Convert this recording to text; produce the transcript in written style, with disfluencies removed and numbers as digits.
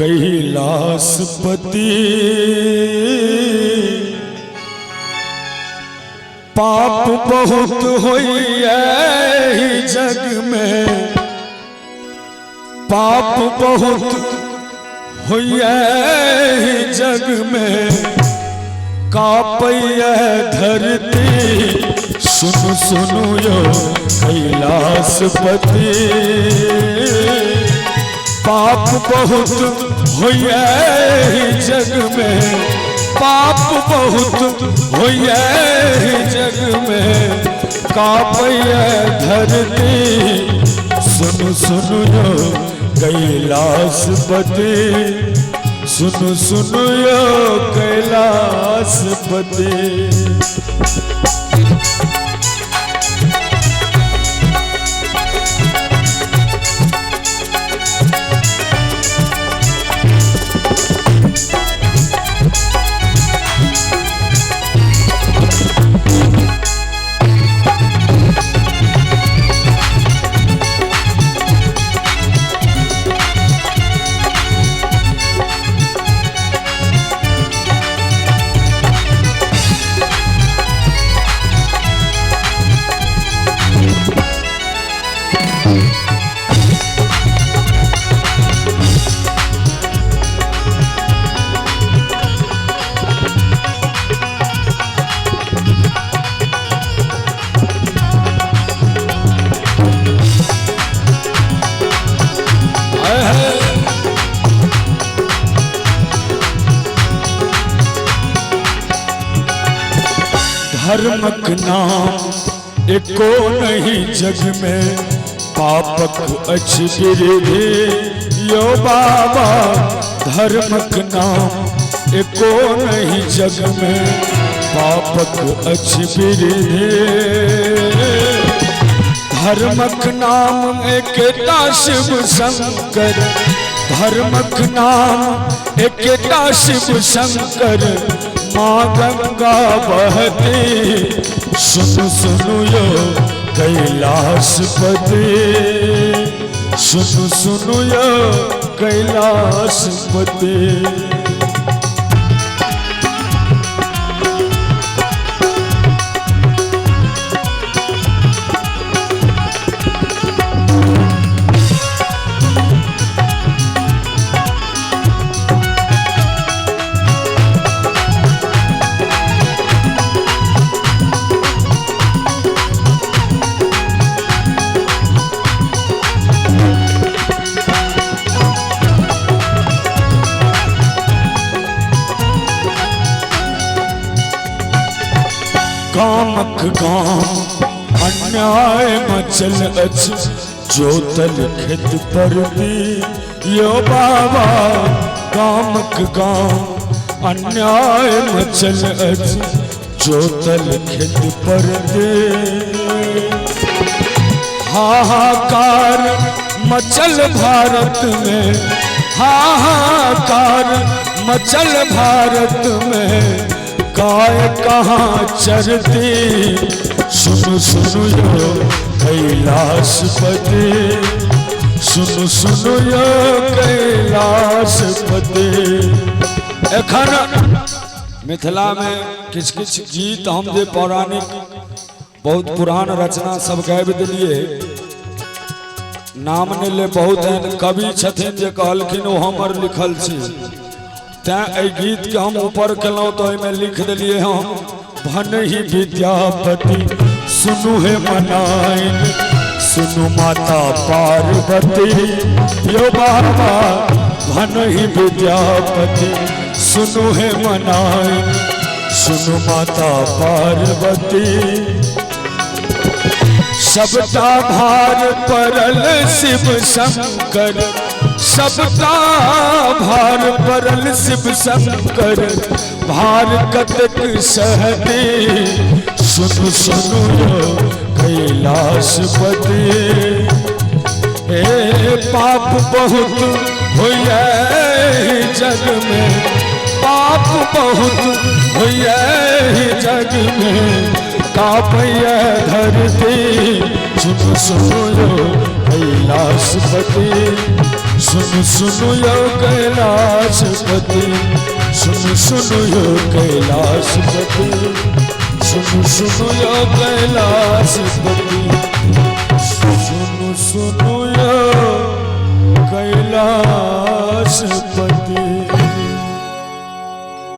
कैलाशपति पाप बहुत होइए जग में, पाप बहुत होइए जग में, कापैया धरती सुनु सुनु यो कैलाशपति। पाप बहुत होइए जग में, पाप बहुत होइए जग में, कापैया धरती सुनु सुनु यो कैलाशपति, सुनु सुनु यो कैलाशपति। धर्मक नाम एको नहीं जग में, पापक अछि विरोधी यो बाबा। धर्मक नाम एको नहीं जग में, पापक अछि विरोधी। धर्मक नाम एकेटा शिव शंकर, धर्मक नाम एकेटा शिव शंकर। माँ गंगा बहती सुनु सुनु यो कैलाशपति, सुनु सुनु यो कैलाशपति। कामक काम अन्याय मचल अछि, जोतल खेत पर दी यो बाबा। कामक काम अन्याय मचल अछि, जोतल खेत पर दे। हाहाकार मचल भारत में, हाहाकार मचल भारत में, गाय कहाँ चरती सुनु सुनु यो कैलाशपति, सुनु सुनु यो कैलाशपति। एखन मिथिला में किछ किछ गीत हम जे पौराणिक बहुत पुरान रचना सब गाबि दिलिए, नाम ने ले बहुत एहन कवि छथिन जे कहलखिन ओ हमर लिखल छी। तैं गीत के हम ऊपर केलौं तो में लिख दिलिए हम भनहि विद्यापति सुनु हे मनाइन, सुनु माता पार्वती यो बाबा। भनहि विद्यापति सुनु हे मनाइन, सुनु माता पार्वती। सबटा भार परल शिव शंकर, सबटा भार परल शिव शंकर। भार कतक सहती सुनु सुनु यो कैलाशपति। हे पाप बहुत होइए जग में, पाप बहुत होइए जग में, कापैया धरती सुनु सुनु यो कैलाशपति सुन सुनो यो कैलाशपति सुन सुनो यो कैलाशपति सुन सुनो यो कैलाशपति सुन सुनो यो कैलाशपति।